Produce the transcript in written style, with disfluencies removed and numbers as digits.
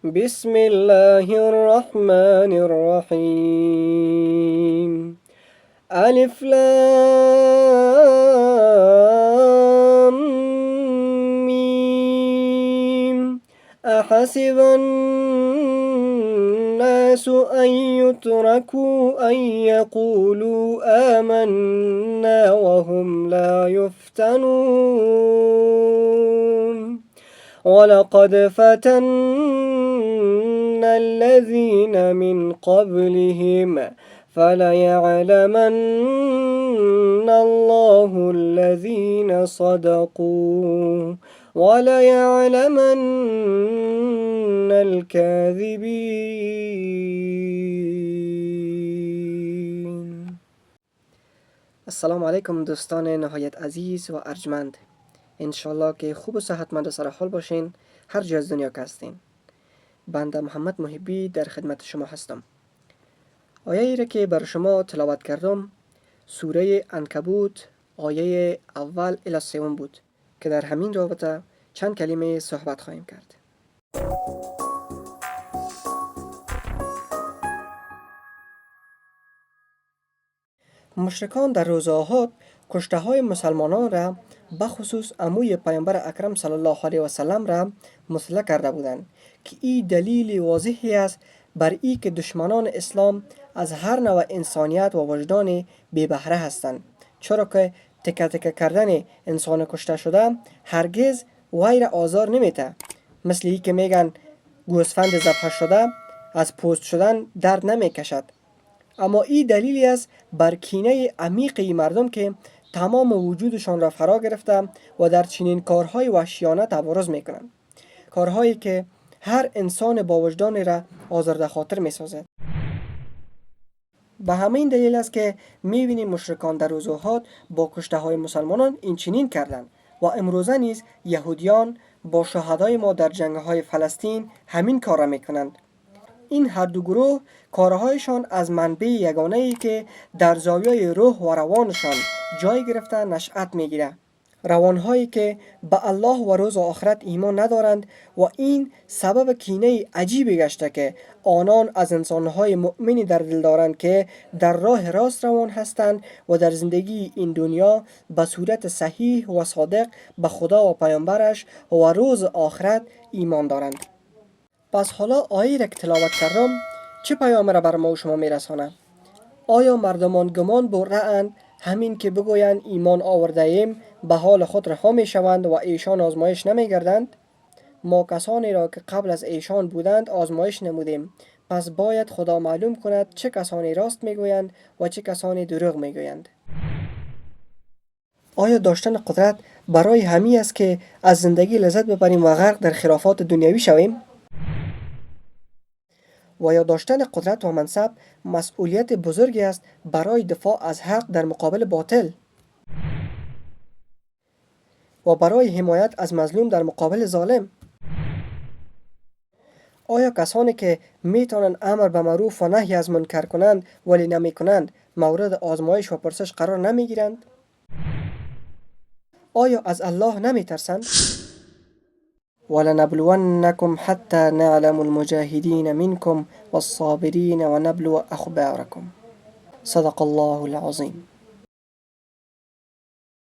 بسم الله الرحمن الرحيم. ألف لام ميم. أحسب الناس أن يتركوا أن يقولوا آمنا وهم لا يفتنون. ولقد فتنا الذين من قبلهم فليعلمن الله الذين صدقوا وليعلمن الكاذبين. السلام علیکم دوستان نهایت عزیز و ارجمند. انشالله که خوب و صحتمند و سرحال باشین هر جای از دنیا که هستین. بنده محمد محبی در خدمت شما هستم. آیه ای را که بر شما تلاوت کردم سوره عنکبوت آیه اول الی سوم بود که در همین رابطه چند کلمه صحبت خواهیم کرد. مشرکان در روز احد کشته های مسلمانان را بخصوص عموی پیامبر اکرم صلی الله علیه و سلم را مسلح کرده بودند که این دلیل واضحی است بر این که دشمنان اسلام از هر نوع انسانیت و وجدان بی بهره هستند، چرا که تکه تکه کردن انسان کشته شده هرگز وی را آزار نمیده. مثل این که میگن گوسفند ذبح شده از پوست شدن درد نمیکشد. اما این دلیلی است بر کینه عمیق مردم که تمام وجودشان را فرا گرفته و در چنین کارهای وحشیانه تبارز میکنند، کارهایی که هر انسان با وجدان را آزرده خاطر میسازد. به همین دلیل است که میبینیم مشرکان در روز احد با کشته های مسلمانان این چنین کردند و امروزه نیز یهودیان با شهدای ما در جنگ های فلسطین همین کار را میکنند. این هر دو گروه کارهایشان از منبع یگانه‌ای که در زاویه روح و روانشان جای گرفته نشأت میگیره، روانهایی که به الله و روز آخرت ایمان ندارند و این سبب کینه عجیبی گشته که آنان از انسانهای مؤمنی در دل دارند که در راه راست روان هستند و در زندگی این دنیا به صورت صحیح و صادق به خدا و پیامبرش و روز آخرت ایمان دارند. پس حالا آیه را که تلاوت کردم چه پیام را بر ما و شما میرسانه؟ آیا مردمان گمان برده همین که بگویند ایمان آورده ایم به حال خود رها می شوند و ایشان آزمایش نمی گردند؟ ما کسانی را که قبل از ایشان بودند آزمایش نمودیم، پس باید خدا معلوم کند چه کسانی راست می گویند و چه کسانی دروغ می گویند. آیا داشتن قدرت برای همی است که از زندگی لذت ببریم و غرق در خرافات دنیوی شویم؟ و یا داشتن قدرت و منصب مسئولیت بزرگی است برای دفاع از حق در مقابل باطل و برای حمایت از مظلوم در مقابل ظالم؟ آیا کسانی که میتونن امر به معروف و نهی از منکر کنند ولی نمی کنند مورد آزمایش و پرسش قرار نمی گیرند؟ آیا از الله نمی ترسند؟ ولنبلونكم حتى نعلم المجاهدين منكم والصابرين ونبلو أخباركم. صدق الله العظيم.